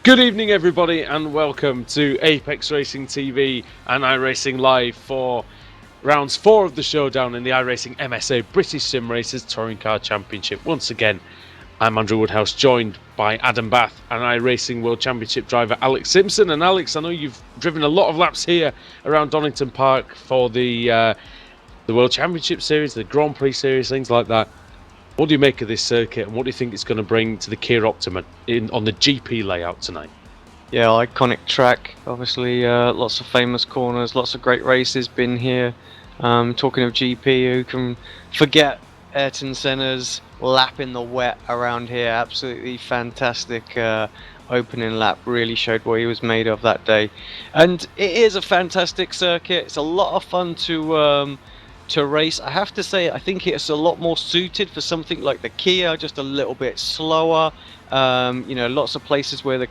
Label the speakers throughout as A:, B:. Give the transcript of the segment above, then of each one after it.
A: Good evening, everybody, and welcome to Apex Racing TV and iRacing Live for rounds 4 of the showdown in the iRacing MSA British Sim Racers Touring Car Championship. Once again, I'm Andrew Woodhouse, joined by Adam Bath and iRacing World Championship driver Alex Simpson. And Alex, I know you've driven a lot of laps here around Donington Park for the World Championship Series, the Grand Prix Series, things like that. What do you make of this circuit, and what do you think it's going to bring to the Kia Optima on the GP layout tonight?
B: Yeah, iconic track. Obviously, lots of famous corners, lots of great races been here. Talking of GP, who can forget Ayrton Senna's lap in the wet around here? Absolutely fantastic opening lap. Really showed what he was made of that day. And it is a fantastic circuit. It's a lot of fun to race. I have to say, I think it's a lot more suited for something like the Kia, just a little bit slower. Lots of places where the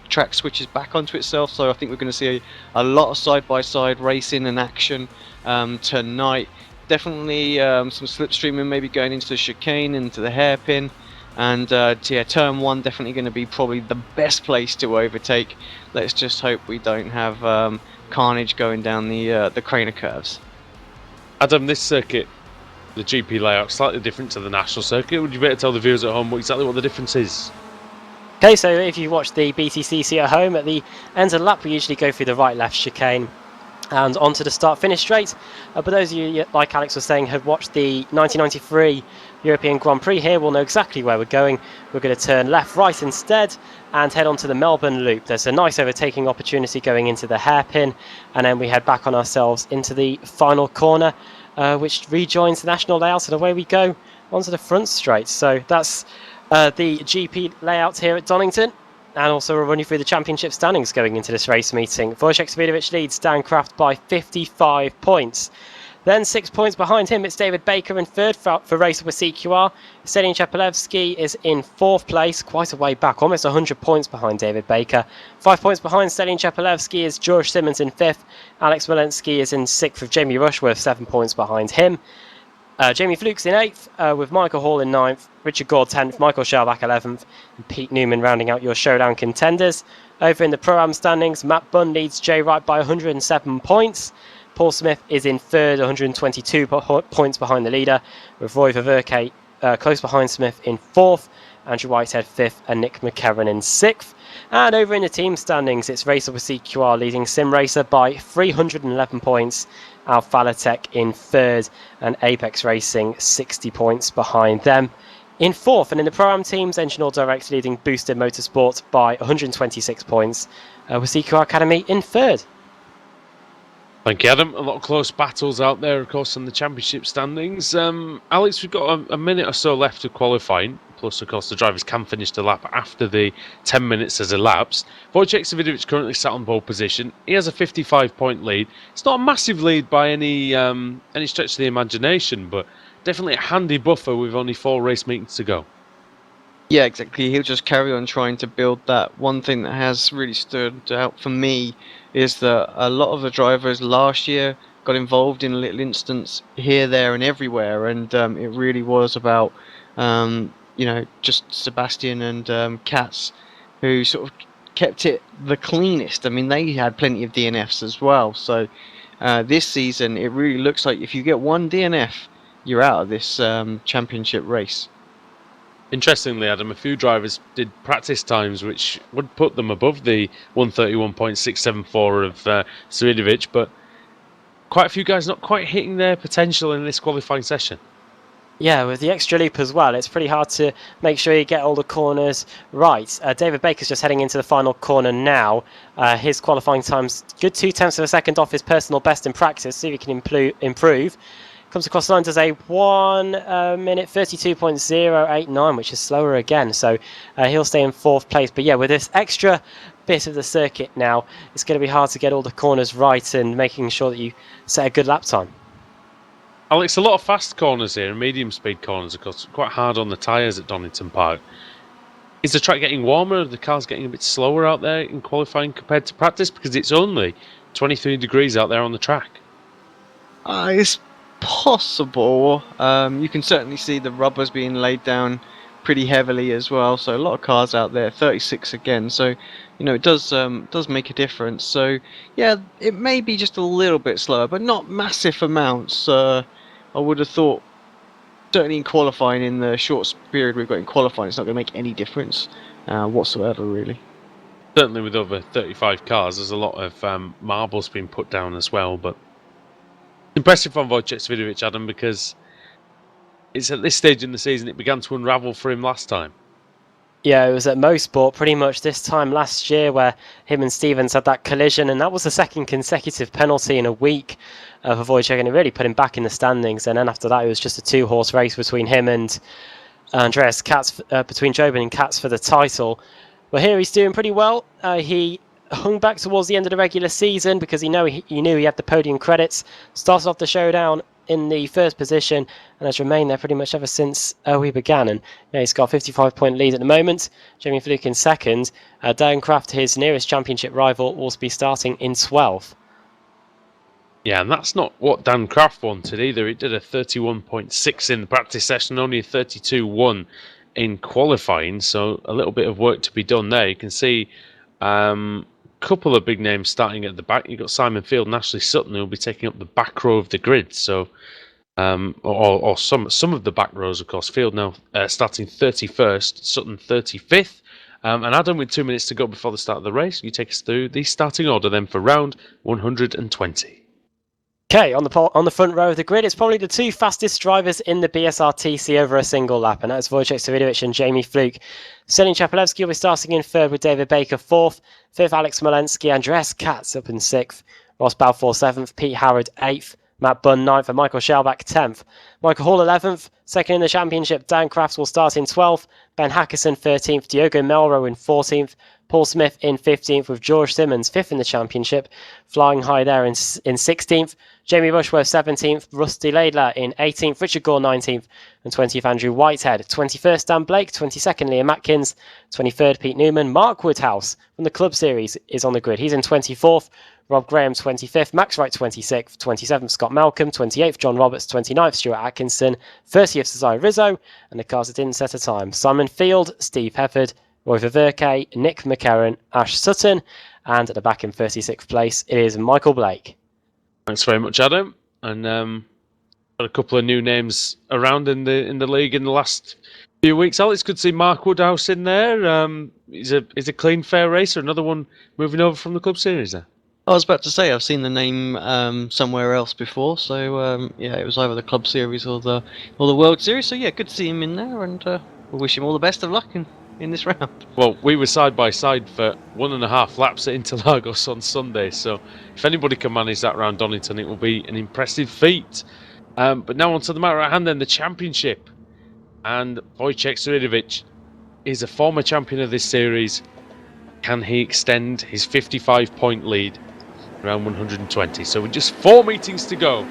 B: track switches back onto itself, so I think we're going to see a lot of side-by-side racing and action tonight. Definitely some slipstreaming, maybe going into the chicane, into the hairpin, and turn 1 definitely going to be probably the best place to overtake. Let's just hope we don't have carnage going down the Craner curves.
A: Adam, this circuit, the GP layout, slightly different to the national circuit. Would you better tell the viewers at home exactly what the difference is?
C: Okay, so if you watch the BTCC at home, at the end of the lap we usually go through the right-left chicane and onto the start-finish straight. But those of you, like Alex was saying, have watched the 1993 European Grand Prix here will know exactly where we're going. We're going to turn left-right instead and head on to the Melbourne Loop. There's a nice overtaking opportunity going into the hairpin, and then we head back on ourselves into the final corner, which rejoins the national layout, and away we go onto the front straight. So that's the GP layout here at Donington, and also we'll run you through the championship standings going into this race meeting. Wojciech Swidovic leads Dan Kraft by 55 points. Then 6 points behind him, it's David Baker in third for Racer with CQR. Stelian Chepelevsky is in fourth place, quite a way back, almost 100 points behind David Baker. 5 points behind Stelian Chepelevsky is George Simmons in fifth. Alex Walensky is in sixth with Jamie Rushworth, 7 points behind him. Jamie Flukes in 8th, with Michael Hall in 9th, Richard Gord 10th, Michael Shelback 11th, and Pete Newman rounding out your showdown contenders. Over in the Pro-Am standings, Matt Bunn leads Jay Wright by 107 points. Paul Smith is in third, 122 points behind the leader, with Roy Ververke close behind Smith in fourth, Andrew Whitehead fifth, and Nick McCarron in sixth. And over in the team standings, it's Racer with CQR leading Sim Racer by 311 points, Al Falatech in third, and Apex Racing 60 points behind them in fourth. And in the Pro-Am teams, Engine All Direct leading Boosted Motorsport by 126 points, with CQR Academy in third.
A: Thank you, Adam. A lot of close battles out there, of course, in the championship standings. Alex, we've got a minute or so left of qualifying. Plus, of course, the drivers can finish the lap after the 10 minutes has elapsed. Wojciech Swidovic currently sat on pole position. He has a 55-point lead. It's not a massive lead by any stretch of the imagination, but definitely a handy buffer with only 4 race meetings to go.
B: Yeah, exactly. He'll just carry on trying to build that. One thing that has really stood out for me is that a lot of the drivers last year got involved in a little instance here, there, and everywhere, and it really was about just Sebastian and Katz, who sort of kept it the cleanest. I mean, they had plenty of DNFs as well. So this season, it really looks like if you get one DNF, you're out of this championship race.
A: Interestingly, Adam, a few drivers did practice times which would put them above the 131.674 of Swidovic, but quite a few guys not quite hitting their potential in this qualifying session.
C: Yeah, with the extra loop as well, it's pretty hard to make sure you get all the corners right. David Baker's just heading into the final corner now. His qualifying time's good 0.2 of a second off his personal best in practice, see if he can improve. Comes across the line, does a 1 minute 32.089, which is slower again, so he'll stay in fourth place. But yeah, with this extra bit of the circuit now, it's going to be hard to get all the corners right and making sure that you set a good lap time.
A: Alex, a lot of fast corners here and medium speed corners, of course, quite hard on the tyres at Donington Park. Is the track getting warmer? Are the cars getting a bit slower out there in qualifying compared to practice? Because it's only 23 degrees out there on the track.
B: It's possible. You can certainly see the rubbers being laid down pretty heavily as well. So a lot of cars out there, 36 again. So it does make a difference. So yeah, it may be just a little bit slower, but not massive amounts. I would have thought. Certainly in qualifying, in the short period we've got in qualifying, it's not going to make any difference whatsoever, really.
A: Certainly with over 35 cars, there's a lot of marbles being put down as well. But impressive from Wojciech Swidovic, Adam, because it's at this stage in the season it began to unravel for him last time.
C: Yeah, it was at Mosport pretty much this time last year where him and Stevens had that collision, and that was the second consecutive penalty in a week for Wojciech, and it really put him back in the standings. And then after that, it was just a two-horse race between him and Andreas Katz, between Jobin and Katz for the title. But here he's doing pretty well. He hung back towards the end of the regular season because he knew he had the podium credits. Started off the showdown in the first position and has remained there pretty much ever since we began. And he's got a 55-point lead at the moment. Jamie Fluke in second. Downecraft, his nearest championship rival, will be starting in 12th.
A: Yeah, and that's not what Dan Craft wanted either. He did a 31.6 in the practice session, only a 32.1 in qualifying, so a little bit of work to be done there. You can see a couple of big names starting at the back. You've got Simon Field and Ashley Sutton who will be taking up the back row of the grid. So, or some of the back rows, of course. Field now starting 31st, Sutton 35th. And Adam, with 2 minutes to go before the start of the race, you take us through the starting order then for round 120.
C: Okay, on the front row of the grid, it's probably the two fastest drivers in the BSR TC over a single lap, and that's Wojciech Swidovic and Jamie Fluke. Selin Chapelewski will be starting in third with David Baker fourth, fifth Alex Smolensky, Andreas Katz up in sixth, Ross Balfour seventh, Pete Howard eighth, Matt Bunn ninth, and Michael Schellbach 10th. Michael Hall 11th, second in the championship, Dan Crafts will start in 12th, Ben Hackerson 13th, Diogo Melro in 14th, Paul Smith in 15th with George Simmons 5th in the championship, flying high there in 16th, Jamie Rushworth 17th, Rusty Laidler in 18th, Richard Gore 19th, and 20th Andrew Whitehead, 21st Dan Blake, 22nd Liam Atkins, 23rd Pete Newman. Mark Woodhouse from the Club Series is on the grid. He's in 24th, Rob Graham 25th, Max Wright 26th, 27th Scott Malcolm, 28th John Roberts, 29th Stuart Atkinson, 30th Cesare Rizzo, and the cars that didn't set a time: Simon Field, Steve Hefford, Roy Ververke, Nick McCarron, Ash Sutton, and at the back in 36th place it is Michael Blake.
A: Thanks very much, Adam. And got a couple of new names around in the league in the last few weeks. Alex, good to see Mark Woodhouse in there. He's a clean, fair racer. Another one moving over from the Club Series there.
B: I was about to say I've seen the name somewhere else before, so yeah, it was either the Club Series or the World Series. So yeah, good to see him in there, and we'll wish him all the best of luck in this round.
A: Well, we were side by side for 1.5 laps at Interlagos on Sunday, so if anybody can manage that around Donington, it will be an impressive feat. But now on to the matter at hand then, the championship. And Wojciech Swidovic is a former champion of this series. Can he extend his 55-point lead around 120? So with just 4 meetings to go,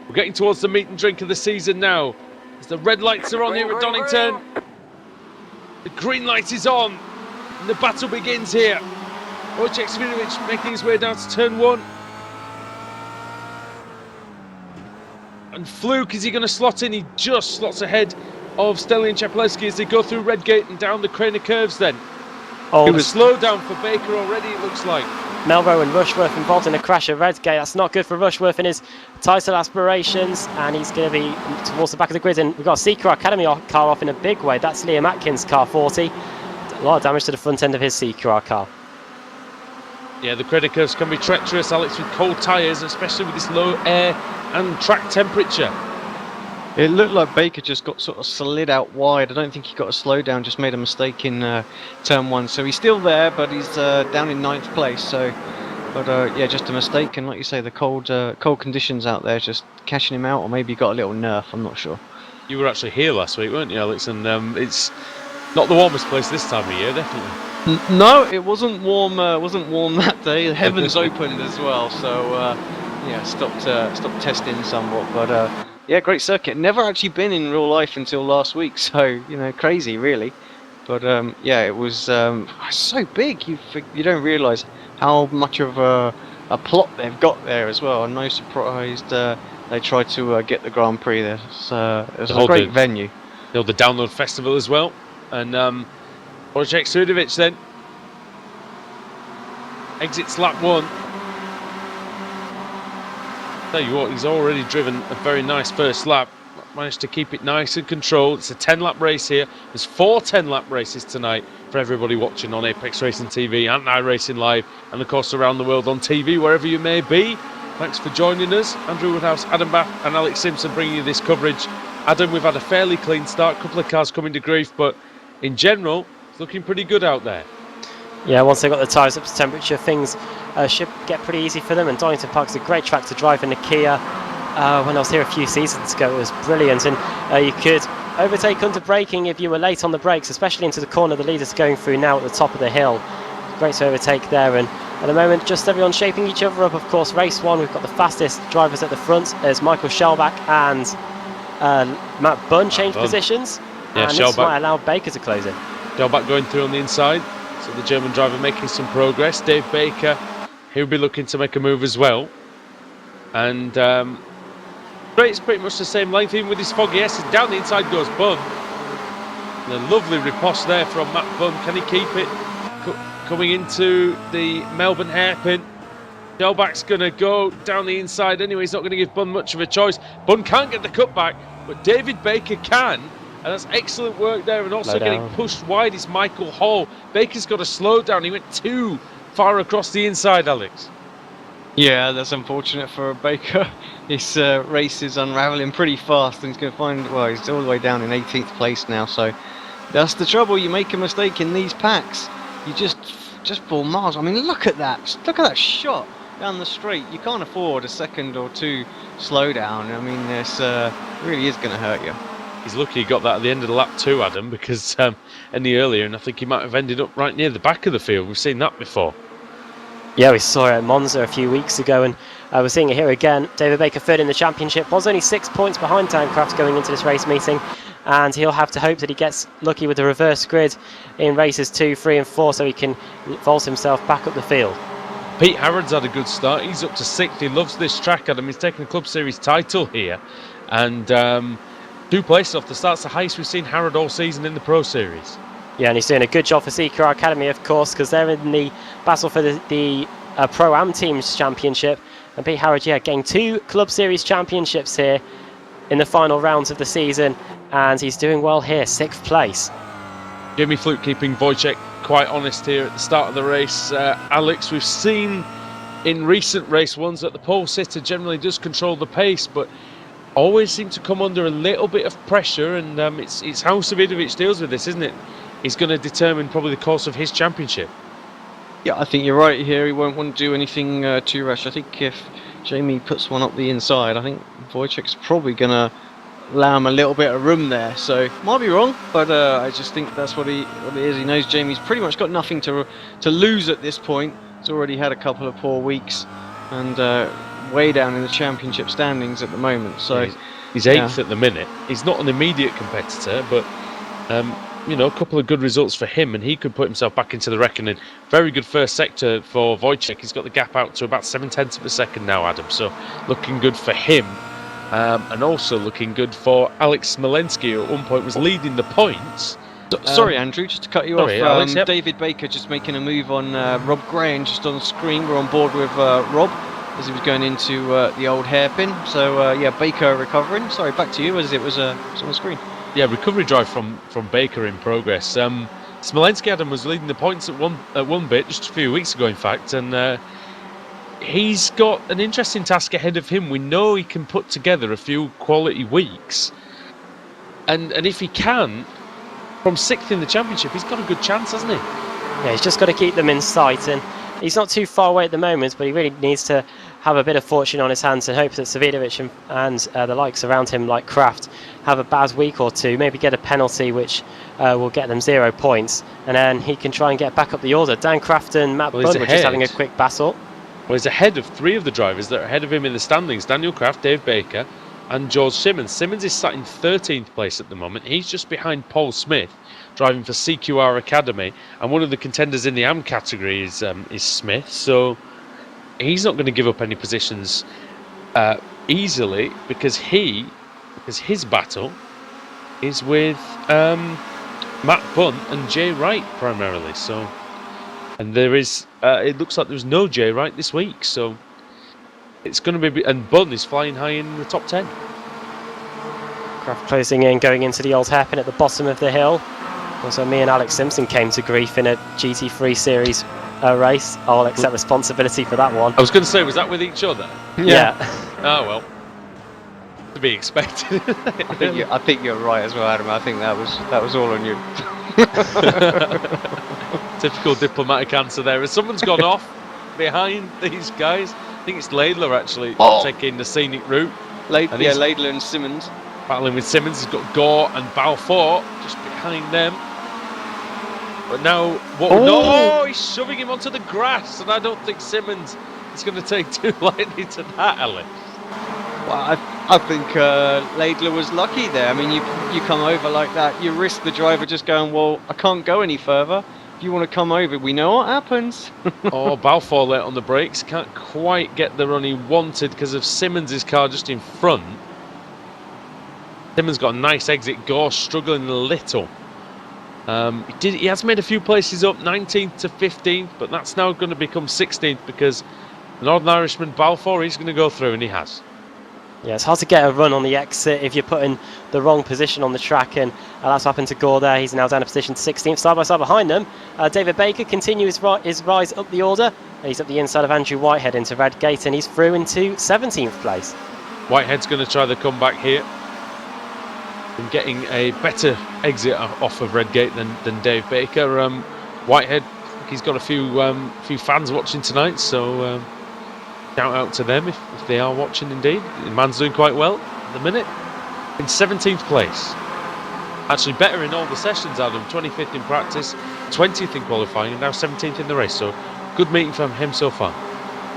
A: we're getting towards the meat and drink of the season now. As the red lights are on here at Donington, the green light is on, and the battle begins here. Wojciech Swidovic making his way down to turn 1. And Fluke, is he going to slot in? He just slots ahead of Stelly and Chapelewski as they go through Redgate and down the Craner curves then. It was slow down for Baker already, it looks like.
C: Melro and Rushworth involved in a crash at Redgate. That's not good for Rushworth in his title aspirations, and he's going to be towards the back of the grid. And we've got a CQR Academy car off in a big way. That's Liam Atkins' car 40. A lot of damage to the front end of his CQR car.
A: Yeah, the credit curves can be treacherous, Alex, with cold tyres, especially with this low air and track temperature.
B: It looked like Baker just got sort of slid out wide. I don't think he got a slowdown, just made a mistake in turn 1. So he's still there, but he's down in 9th place. So, but yeah, just a mistake. And like you say, the cold conditions out there just catching him out, or maybe he got a little nerf. I'm not sure.
A: You were actually here last week, weren't you, Alex? And it's not the warmest place this time of year, definitely.
B: No, it wasn't warm. Wasn't warm that day. The heavens opened as well. So yeah, stopped testing somewhat, but. Yeah, great circuit. Never actually been in real life until last week, so crazy, really. But yeah, it was so big. You don't realise how much of a plot they've got there as well. I'm no surprised they tried to get the Grand Prix there. It was a great venue.
A: the Download Festival as well. And Wojciech Sudovic then exits lap 1. Tell you what, he's already driven a very nice first lap. Managed to keep it nice and controlled. It's a 10-lap race here. There's 4 10-lap races tonight for everybody watching on Apex Racing TV and iRacing Live, and of course around the world on TV, wherever you may be. Thanks for joining us. Andrew Woodhouse, Adam Bath and Alex Simpson bringing you this coverage. Adam, we've had a fairly clean start. A couple of cars coming to grief, but in general, it's looking pretty good out there.
C: Yeah, once they got the tyres up to temperature, things should get pretty easy for them. And Donington Park's a great track to drive in the Kia. When I was here a few seasons ago, it was brilliant, and you could overtake under braking if you were late on the brakes, especially into the corner the leader's going through now at the top of the hill. Great to overtake there, and at the moment just everyone shaping each other up. Of course, race 1, we've got the fastest drivers at the front as Michael Shellback and Matt Bunn change positions,
A: yeah,
C: and this might allow Baker to close in.
A: Shellback going through on the inside, so the German driver making some progress. Dave Baker, he'll be looking to make a move as well, and it's pretty much the same length, even with his foggy S. Down the inside goes Bunn. And a lovely riposte there from Matt Bunn. Can he keep it? Coming into the Melbourne hairpin. Shellback's going to go down the inside anyway. He's not going to give Bunn much of a choice. Bunn can't get the cutback, but David Baker can. And that's excellent work there. And also getting pushed wide is Michael Hall. Baker's got to slow down. He went too far across the inside, Alex.
B: Yeah, that's unfortunate for Baker. This race is unravelling pretty fast, and he's going to find, well, he's all the way down in 18th place now, so that's the trouble. You make a mistake in these packs, you just fall miles. I mean, look at that. Look at that shot down the straight. You can't afford a second or two slowdown. I mean, this really is going to hurt you.
A: He's lucky he got that at the end of the lap 2, Adam, because any earlier, and I think he might have ended up right near the back of the field. We've seen that before.
C: Yeah, we saw it at Monza a few weeks ago, and we're seeing it here again. David Baker third in the championship, was only 6 points behind Towncraft going into this race meeting, and he'll have to hope that he gets lucky with the reverse grid in races 2, 3 and 4 so he can vault himself back up the field.
A: Pete Harrod's had a good start. He's up to 6th. He loves this track, Adam. He's taking the Club Series title here, and 2 places off the start. It's the highest we've seen Harrod all season in the Pro Series.
C: Yeah, and he's doing a good job for CQR Academy, of course, because they're in the battle for the Pro-Am Teams Championship. And Pete Harrod, yeah, getting 2 Club Series championships here in the final rounds of the season. And he's doing well here, 6th place.
A: Jamie Fluke keeping Wojciech quite honest here at the start of the race. Alex, we've seen in recent race 1s that the pole sitter generally does control the pace, but always seem to come under a little bit of pressure. And it's how Savidovic deals with this, isn't it? He's going to determine probably the course of his championship.
B: Yeah, I think you're right here. He won't want to do anything too rash. I think if Jamie puts one up the inside, I think Wojciech's probably going to allow him a little bit of room there. So, might be wrong, but I just think that's what it is. He knows Jamie's pretty much got nothing to lose at this point. He's already had a couple of poor weeks and way down in the championship standings at the moment. So
A: yeah, he's 8th at the minute. He's not an immediate competitor, but a couple of good results for him, and he could put himself back into the reckoning. Very good first sector for Wojciech. He's got the gap out to about 0.7 of a second now, Adam. So looking good for him, and also looking good for Alex Smolensky, who at one point was leading the points.
B: Sorry, Andrew, just to cut you off.
A: Alex, yep.
B: David Baker just making a move on Rob Gray, and just on the screen, we're on board with Rob as he was going into the old hairpin. So yeah, Baker recovering. Sorry, back to you as it was on the screen.
A: Yeah, recovery drive from Baker in progress. Smolensky, Adam, was leading the points at one bit just a few weeks ago, in fact, and he's got an interesting task ahead of him. We know he can put together a few quality weeks, and if he can, from 6th in the championship, he's got a good chance, hasn't he?
C: Yeah, he's just got to keep them in sight, and he's not too far away at the moment, but he really needs to have a bit of fortune on his hands and hope that Savidovic and the likes around him, like Kraft, have a bad week or two, maybe get a penalty which will get them 0 points, and then he can try and get back up the order. Dan Kraft and Matt Bunn were just having a quick battle.
A: Well, he's ahead of 3 of the drivers that are ahead of him in the standings: Daniel Kraft, Dave Baker, and George Simmons. Simmons is sat in 13th place at the moment. He's just behind Paul Smith, driving for CQR Academy, and one of the contenders in the AM category is Smith. So he's not going to give up any positions easily, because his battle is with Matt Bunn and Jay Wright primarily. So, and there is it looks like there's no Jay Wright this week, so it's going to be, and Bunn is flying high in the top 10.
C: Kraft closing in, going into the old hairpin at the bottom of the hill. Also, me and Alex Simpson came to grief in a GT3 Series race. I'll accept responsibility for that one.
A: I was going to say, was that with each other?
C: Yeah.
A: Oh well, to be expected.
B: I think you're right as well, Adam. I think that was all on you.
A: Typical diplomatic answer there. As someone's gone off behind these guys, I think it's Laidler actually taking the scenic route.
B: Laidler and Simmons.
A: Battling with Simmons, he's got Gore and Balfour just behind them. But now, he's shoving him onto the grass, and I don't think Simmons is going to take too lightly to that, Alex.
B: Well, I think Laidler was lucky there. I mean, you come over like that, you risk the driver just going, well, I can't go any further. If you want to come over, we know what happens.
A: Balfour late on the brakes, can't quite get the run he wanted because of Simmons' car just in front. Simmons got a nice exit. Gore struggling a little. He has made a few places up, 19th to 15th, but that's now going to become 16th because the Northern Irishman Balfour, he's going to go through, and he has.
C: Yeah, it's hard to get a run on the exit if you're put in the wrong position on the track, and that's happened to Gore there. He's now down to position 16th, side by side behind them. David Baker continues his rise up the order. He's up the inside of Andrew Whitehead into Redgate, and he's through into 17th place.
A: Whitehead's going to try the comeback here and getting a better exit off of Redgate than Dave Baker. Whitehead, I think he's got a few fans watching tonight, so shout out to them if they are watching indeed. The man's doing quite well at the minute. In 17th place. Actually better in all the sessions, Adam. 25th in practice, 20th in qualifying, and now 17th in the race. So good meeting from him so far.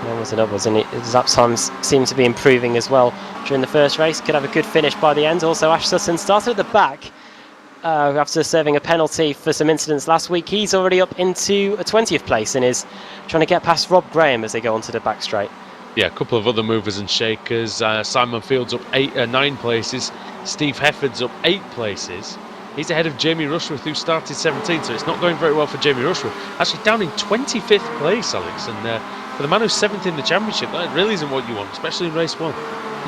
C: Onwards and upwards, and his lap times seem to be improving as well during the first race. Could have a good finish by the end. Also, Ash Sutton started at the back after serving a penalty for some incidents last week. He's already up into a 20th place and is trying to get past Rob Graham as they go onto the back straight.
A: Yeah, a couple of other movers and shakers. Simon Fields up 9 places. Steve Hefford's up 8 places. He's ahead of Jamie Rushworth, who started 17th, so it's not going very well for Jamie Rushworth. Actually down in 25th place, Alex, and for the man who's 7th in the championship, that really isn't what you want, especially in race 1.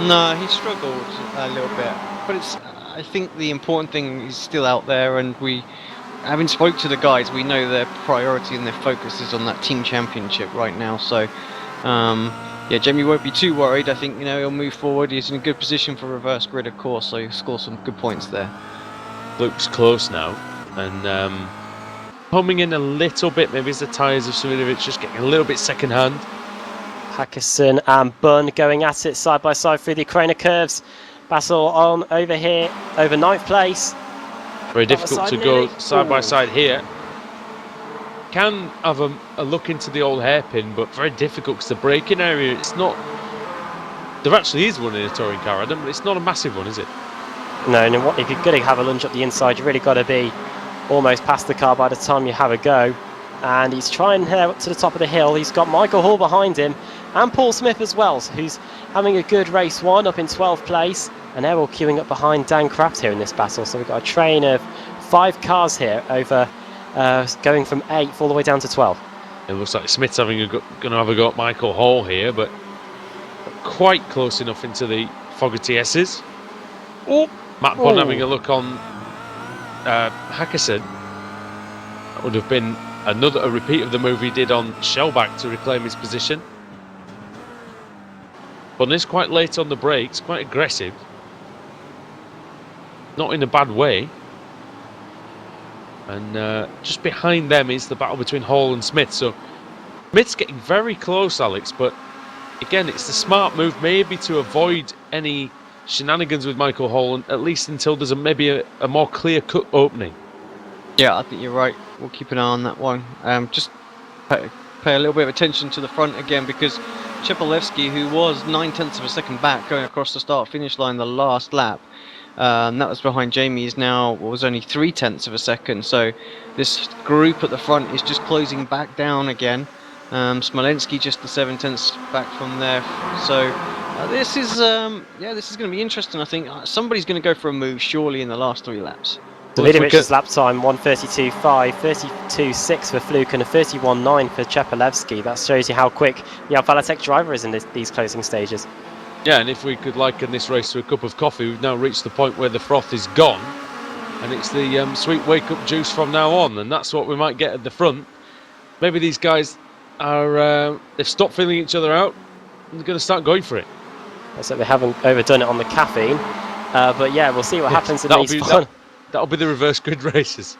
B: No, he struggled a little bit, but I think the important thing is still out there, and having spoke to the guys, we know their priority and their focus is on that team championship right now. So, Jamie won't be too worried. I think he'll move forward. He's in a good position for reverse grid, of course, so he'll score some good points there.
A: Luke's close now, and coming in a little bit, maybe as the tyres of Simonovic just getting a little bit second hand.
C: Hackerson and Bunn going at it side by side through the corner curves. Bassel on over here, over 9th place.
A: Very difficult to go side by side here. Can have a look into the old hairpin, but very difficult because the braking area, it's not. There actually is one in a touring car, Adam, but it's not a massive one, is it?
C: No, and if you're going to have a lunge up the inside, you've really got to be almost past the car by the time you have a go. And he's trying to head up to the top of the hill. He's got Michael Hall behind him and Paul Smith as well, who's having a good race 1 up in 12th place. And they're all queuing up behind Dan Kraft here in this battle. So we've got a train of 5 cars here over going from 8th all the way down to 12.
A: It looks like Smith's going to have a go at Michael Hall here, but quite close enough into the Fogarty S's. Matt Bunn having a look on Hackerson. That would have been a repeat of the move he did on Shellback to reclaim his position. Bunn is quite late on the brakes, quite aggressive. Not in a bad way. And just behind them is the battle between Hall and Smith. So Smith's getting very close, Alex, but again, it's the smart move maybe to avoid any shenanigans with Michael Hall, at least until there's maybe a more clear-cut opening.
B: Yeah, I think you're right. We'll keep an eye on that one. Just pay a little bit of attention to the front again, because Chepolevsky, who was 9/10 of a second back going across the start-finish line the last lap, that was behind Jamie, is now was only 3/10 of a second. So this group at the front is just closing back down again. Smolensky just the 7/10 back from there. So This is this is going to be interesting. I think somebody's going to go for a move surely in the last 3 laps.
C: Davidovic's lap time 1:32.5, 32.6 for Fluke, and a 31.9 for Chepelevsky. That shows you how quick the Alphalatech driver is in these closing stages.
A: Yeah, and if we could liken this race to a cup of coffee, we've now reached the point where the froth is gone, and it's the sweet wake-up juice from now on, and that's what we might get at the front. Maybe these guys are they've stopped feeling each other out, and they're going to start going for it.
C: So they haven't overdone it on the caffeine, but yeah, we'll see what happens in these.
A: That'll be the reverse grid races.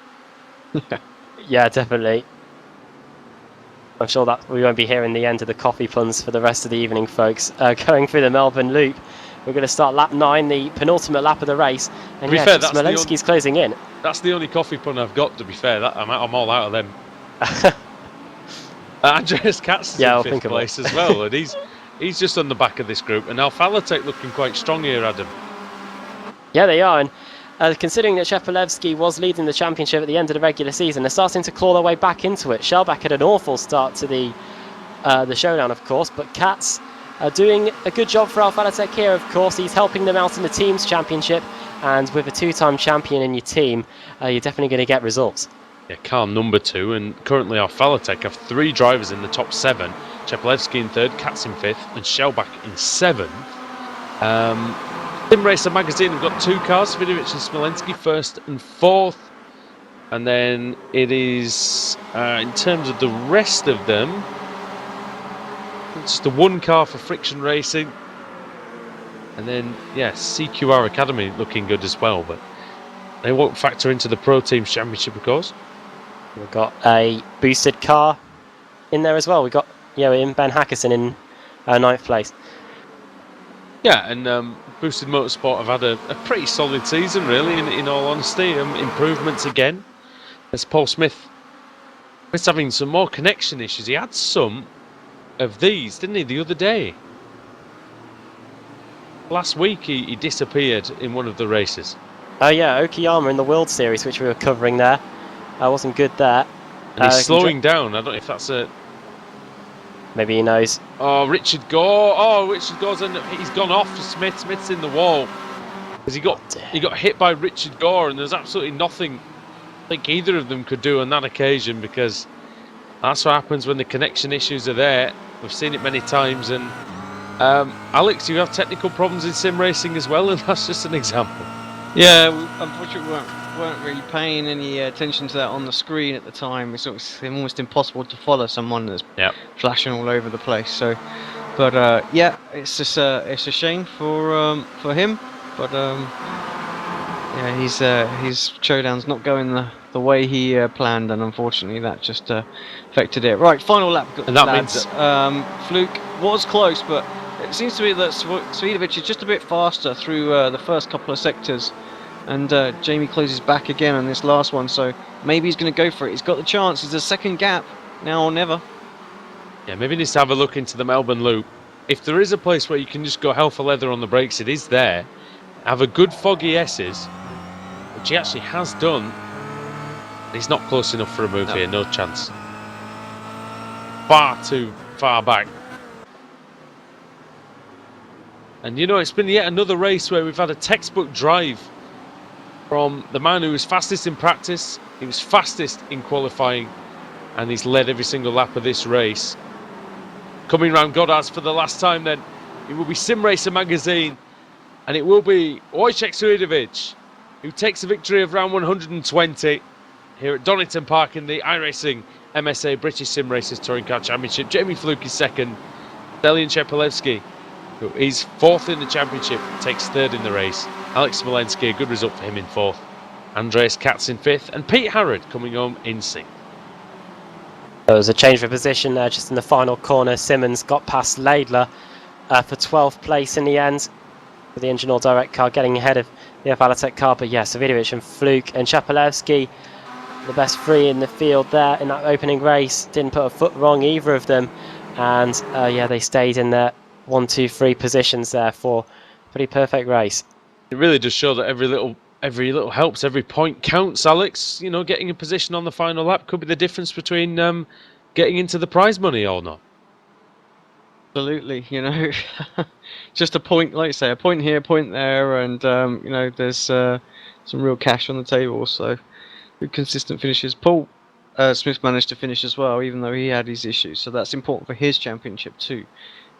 C: Yeah, definitely. I'm sure that we won't be hearing the end of the coffee puns for the rest of the evening, folks. Going through the Melbourne Loop, we're going to start lap 9, the penultimate lap of the race. And yeah, Smolensky's closing in.
A: That's the only coffee pun I've got, to be fair. I'm all out of them. Andreas Katz is in 5th place as well, and he's just on the back of this group. And Alphalatech looking quite strong here, Adam.
C: Yeah, they are. And considering that Chepelevsky was leading the championship at the end of the regular season, they're starting to claw their way back into it. Shellback had an awful start to the showdown, of course, but Katz doing a good job for Alphalatech here, of course. He's helping them out in the team's championship, and with a 2-time champion in your team, you're definitely going to get results.
A: Yeah, car number 2, and currently Alphalatech have 3 drivers in the top 7. Chepelevsky in 3rd, Katz in 5th, and Shellback in 7th. Sim Racer Magazine have got 2 cars, Vidovic and Smolensky, 1st and 4th. And then it is, in terms of the rest of them, just the 1 car for Friction Racing. And then, yeah, CQR Academy looking good as well, but they won't factor into the Pro Teams Championship, of course.
C: We've got a boosted car in there as well. We've got, in Ben Hackerson in 9th place.
A: Yeah, and Boosted Motorsport have had a pretty solid season, really, in all honesty. Improvements again. As Paul Smith was having some more connection issues. He had some of these, didn't he, the other day? Last week he disappeared in one of the races.
C: Oh yeah, Okayama in the World Series, which we were covering there. Wasn't good there.
A: And he's slowing down. I don't know if that's a...
C: Maybe he knows.
A: Oh, Richard Gore. Oh, Richard Gore's he's gone off to Smith. Smith's in the wall. Because he got hit by Richard Gore, and there's absolutely nothing I think either of them could do on that occasion, because that's what happens when the connection issues are there. We've seen it many times. And Alex, you have technical problems in sim racing as well, and that's just an example.
B: Yeah, unfortunately we weren't really paying any attention to that on the screen at the time. It's almost impossible to follow someone that's flashing all over the place. So, but yeah, it's just it's a shame for him. But yeah, his showdown's not going the way he planned, and unfortunately that just affected it. Right, final lap.
A: And that
B: lads.
A: means
B: Fluke was close, but it seems to be that Svidovic is just a bit faster through the first couple of sectors, and Jamie closes back again on this last one, so maybe he's going to go for it. He's got the chance. He's a second gap, now or never.
A: Yeah, maybe he needs to have a look into the Melbourne Loop. If there is a place where you can just go hell for leather on the brakes, it is there. Have a good foggy S's, which he actually has done. He's not close enough for a move here, no chance. Far too far back. And you know, it's been yet another race where we've had a textbook drive from the man who was fastest in practice, he was fastest in qualifying, and he's led every single lap of this race. Coming round Goddard's for the last time then, it will be Sim Racer Magazine, and it will be Wojciech Swiatovic, who takes the victory of round 120 here at Donington Park in the iRacing MSA British Sim Racers Touring Car Championship. Jamie Fluke is second, Delian Chepelevsky, who is 4th in the championship, takes 3rd in the race. Alex Smolensky, a good result for him in 4th. Andreas Katz in 5th, and Pete Harrod coming home in 6th.
C: There was a change of position there just in the final corner. Simmons got past Laidler for 12th place in the end, with the engine or direct car getting ahead of the Alphalatech car. But yeah, Svidovic and Fluke and Chepelevsky, the best 3 in the field there in that opening race. Didn't put a foot wrong, either of them. And yeah, they stayed in their 1, 2, 3 positions there for a pretty perfect race.
A: It really does show that every little helps, every point counts, Alex. You know, getting a position on the final lap could be the difference between getting into the prize money or not.
B: Absolutely, just a point, like you say, a point here, point there, and there's some real cash on the table. So good, consistent finishes. Paul Smith managed to finish as well, even though he had his issues. So that's important for his championship too.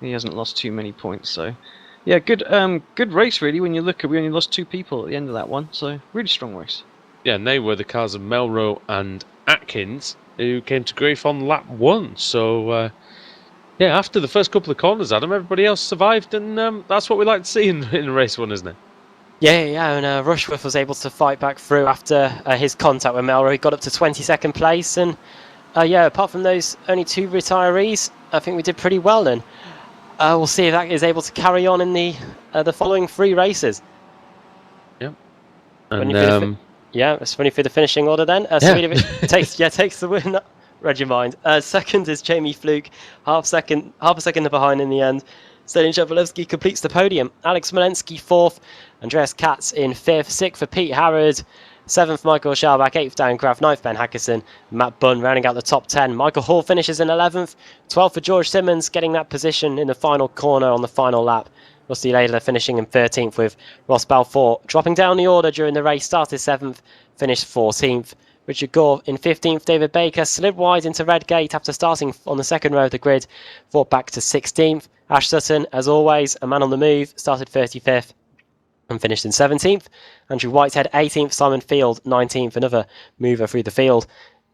B: He hasn't lost too many points. So yeah, good race really. When you look at, we only lost 2 people at the end of that one. So really strong race.
A: Yeah, and they were the cars of Melrose and Atkins, who came to grief on lap 1. So. Yeah, after the first couple of corners, Adam, everybody else survived, and that's what we like to see in race 1, isn't it?
C: Yeah, and Rushworth was able to fight back through after his contact with Melrose. He got up to 22nd place, and apart from those only 2 retirees, I think we did pretty well then. We'll see if that is able to carry on in the following 3 races.
A: Yep.
C: And it's running through the finishing order then. Takes the win. Read your mind. Second is Jamie Fluke, half a second behind in the end. Sterling Shevchelevsky completes the podium. Alex Malensky 4th, Andreas Katz in 5th, 6th for Pete Harrod, 7th Michael Schalbach, 8th Dan Graff, 9th Ben Hackerson, Matt Bunn rounding out the top 10. Michael Hall finishes in 11th, 12th for George Simmons, getting that position in the final corner on the final lap. Rusty Laidler finishing in 13th, with Ross Balfour dropping down the order during the race, started 7th, finished 14th. Richard Gore in 15th, David Baker slid wide into Redgate after starting on the second row of the grid, fought back to 16th. Ash Sutton, as always, a man on the move, started 35th and finished in 17th. Andrew Whitehead 18th, Simon Field 19th, another mover through the field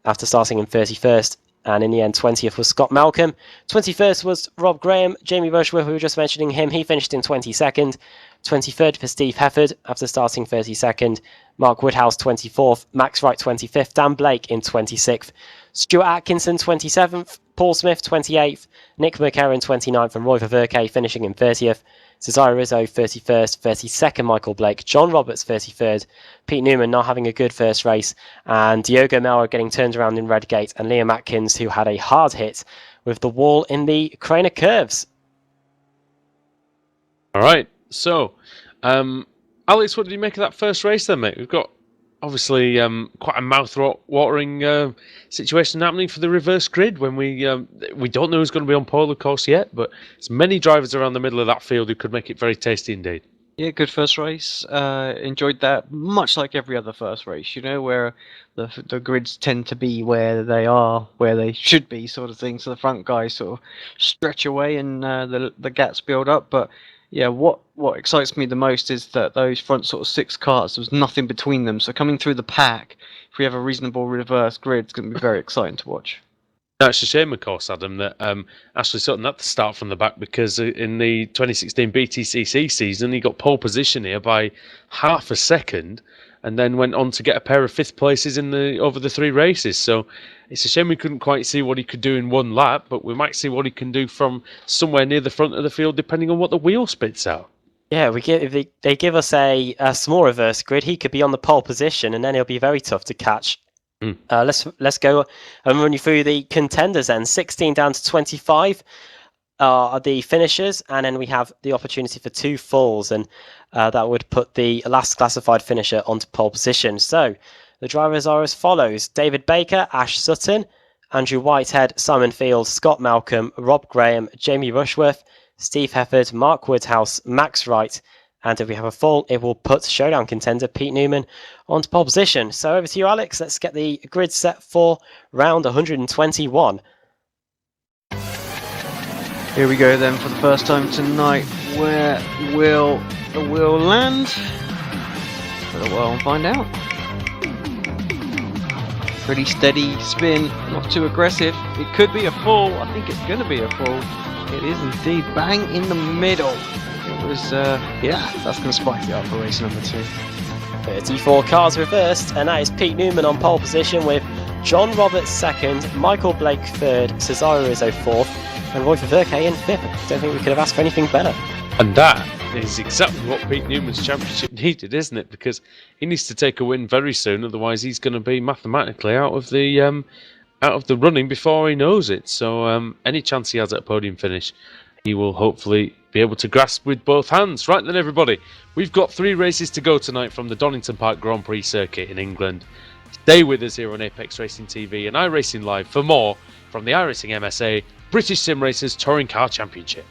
C: after starting in 31st. And in the end, 20th was Scott Malcolm. 21st was Rob Graham. Jamie Rushworth, we were just mentioning him, he finished in 22nd. 23rd for Steve Hefford after starting 32nd. Mark Woodhouse 24th. Max Wright 25th. Dan Blake in 26th. Stuart Atkinson 27th. Paul Smith 28th. Nick McCarron 29th. And Roy Ververke finishing in 30th. Cesare Rizzo 31st. 32nd Michael Blake. John Roberts 33rd. Pete Newman not having a good first race. And Diogo Melra getting turned around in Redgate. And Liam Atkins, who had a hard hit with the wall in the Craner Curves.
A: All right. So, Alex, what did you make of that first race then, mate? We've got obviously quite a mouth-watering situation happening for the reverse grid when we don't know who's going to be on pole, of course, yet, but there's many drivers around the middle of that field who could make it very tasty indeed.
B: Yeah, good first race. Enjoyed that, much like every other first race, where the grids tend to be where they are, where they should be, sort of thing. So the front guys sort of stretch away and the gaps build up, but yeah, what excites me the most is that those front sort of 6 cars, there was nothing between them. So coming through the pack, if we have a reasonable reverse grid, it's going to be very exciting to watch.
A: That's a shame, of course, Adam, that Ashley Sutton had to start from the back because in the 2016 BTCC season, he got pole position here by half a second and then went on to get a pair of 5th places over the 3 races. So it's a shame we couldn't quite see what he could do in one lap, but we might see what he can do from somewhere near the front of the field, depending on what the wheel spits out. Yeah,
C: if they give us a small reverse grid, he could be on the pole position, and then he'll be very tough to catch. Let's go and run you through the contenders then. 16 down to 25 are the finishers, and then we have the opportunity for 2 falls, and that would put the last classified finisher onto pole position. So the drivers are as follows: David Baker, Ash Sutton, Andrew Whitehead, Simon Field, Scott Malcolm, Rob Graham, Jamie Rushworth, Steve Hefford, Mark Woodhouse, Max Wright, and if we have a fall, it will put showdown contender Pete Newman onto pole position. So over to you, Alex. Let's get the grid set for round 121.
B: Here we go then for the first time tonight. Where will the wheel land? For a while and find out. Pretty steady spin, not too aggressive. It could be a fall. I think it's going to be a fall. It is indeed. Bang in the middle. It was, that's going to spice it up for race number 2.
C: 34 cars reversed, and that is Pete Newman on pole position with John Roberts 2nd, Michael Blake 3rd, Cesare Rizzo 4th, and Roy Ververke in 5th. I don't think we could have asked for anything better.
A: And that is exactly what Pete Newman's championship needed, isn't it? Because he needs to take a win very soon, otherwise he's going to be mathematically out of the running before he knows it. So any chance he has at a podium finish, he will hopefully be able to grasp with both hands. Right then, everybody, we've got 3 races to go tonight from the Donington Park Grand Prix circuit in England. Stay with us here on Apex Racing TV and iRacing Live for more from the iRacing MSA British Sim Racers Touring Car Championship.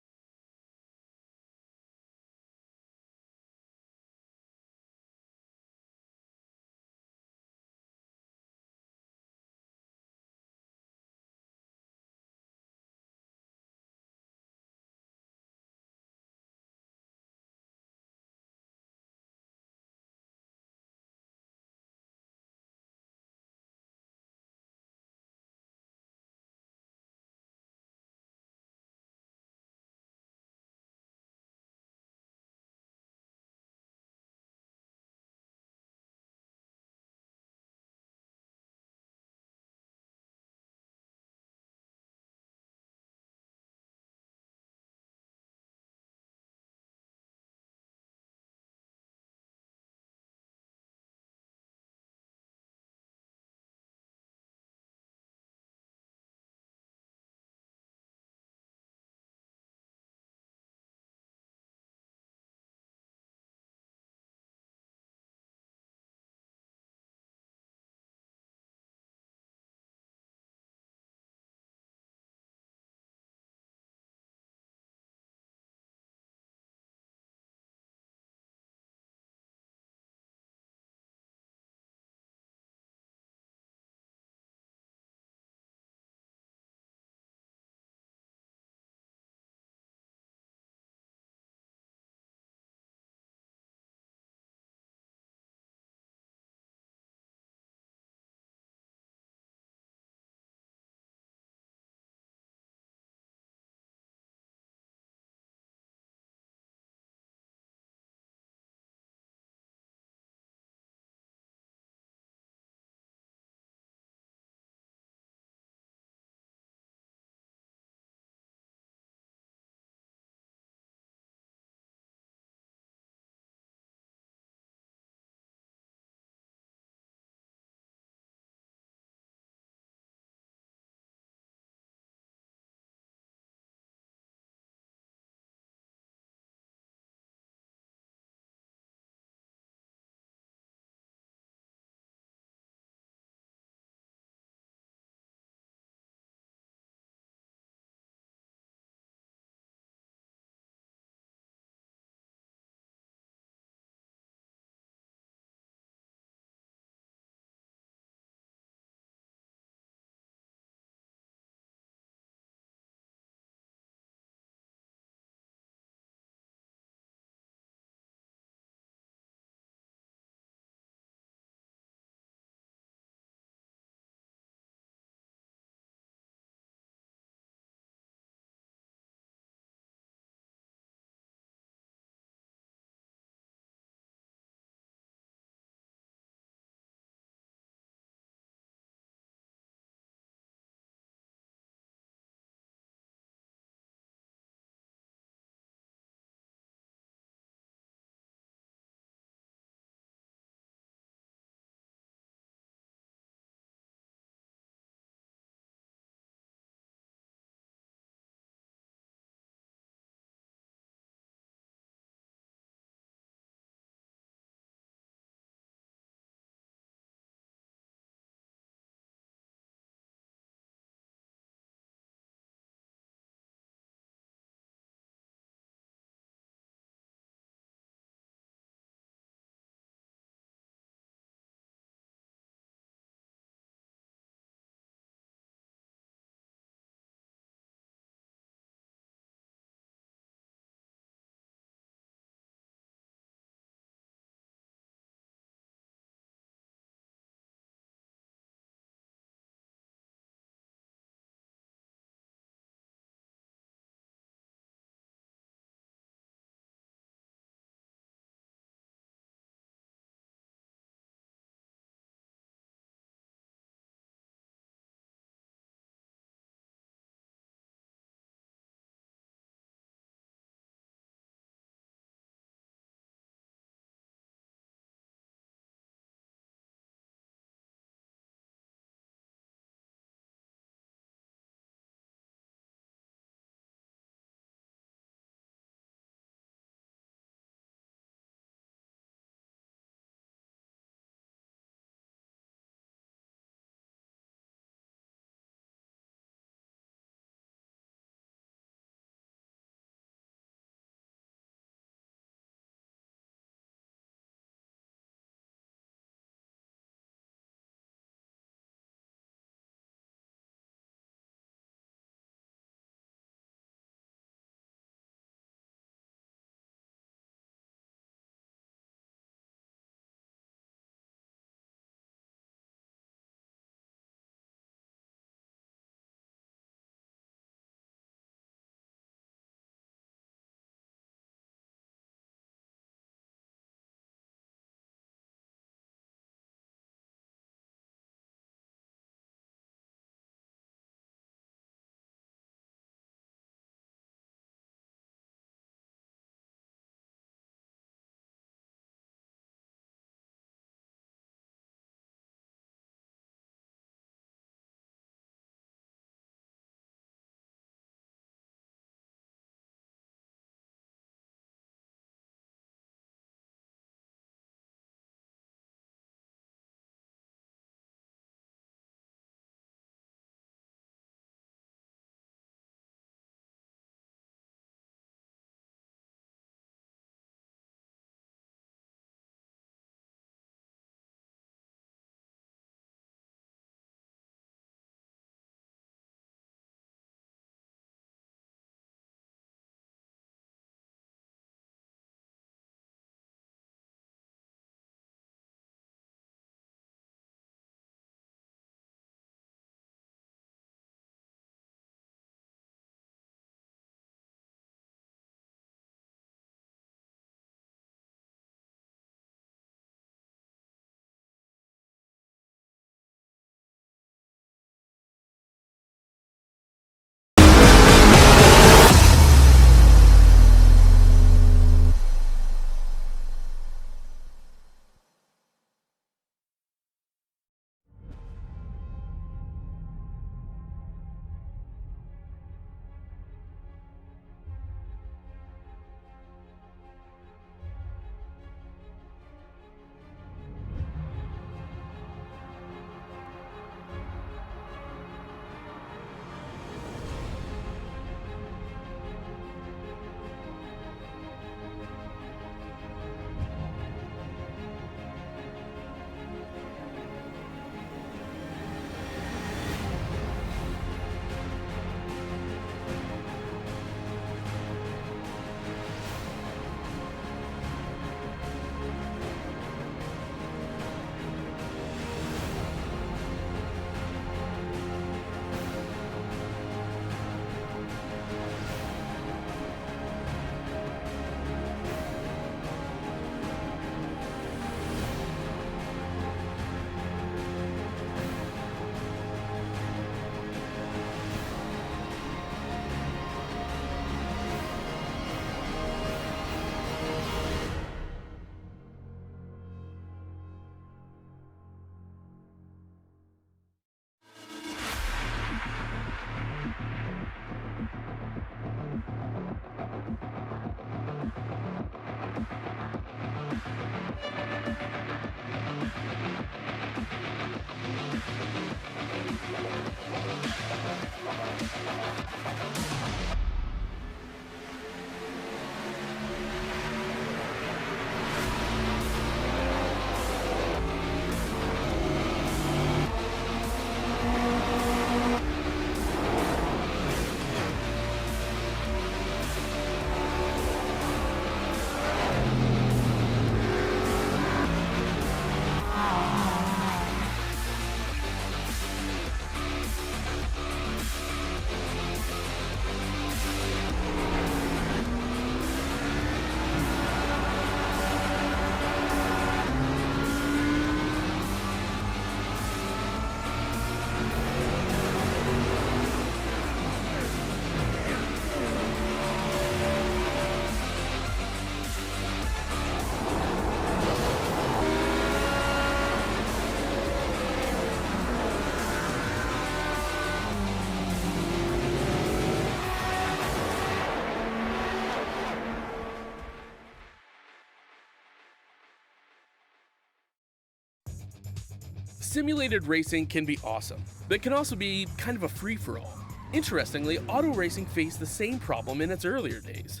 D: Simulated racing can be awesome, but it can also be kind of a free-for-all. Interestingly, auto racing faced the same problem in its earlier days.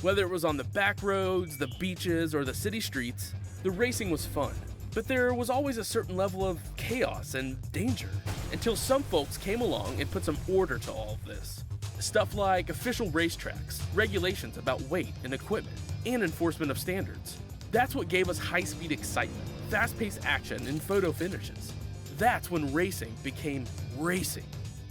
D: Whether it was on the back roads, the beaches, or the city streets, the racing was fun. But there was always a certain level of chaos and danger, until some folks came along and put some order to all of this. Stuff like official racetracks, regulations about weight and equipment, and enforcement of standards. That's what gave us high-speed excitement, fast-paced action, and photo finishes. That's when racing became racing.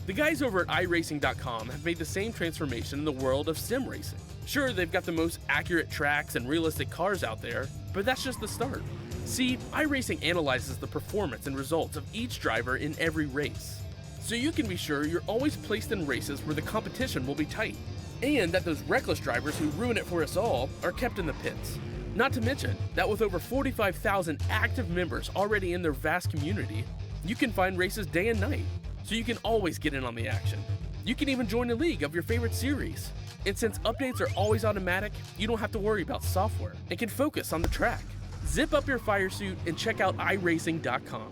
D: The guys over at iRacing.com have made the same transformation in the world of sim racing. Sure, they've got the most accurate tracks and realistic cars out there, but that's just the start. See, iRacing analyzes the performance and results of each driver in every race, so you can be sure you're always placed in races where the competition will be tight, and that those reckless drivers who ruin it for us all are kept in the pits. Not to mention that with over 45,000 active members already in their vast community, you can find races day and night, so you can always get in on the action. You can even join a league of your favorite series. And since updates are always automatic, you don't have to worry about software and can focus on the track. Zip up your fire suit and check out iRacing.com.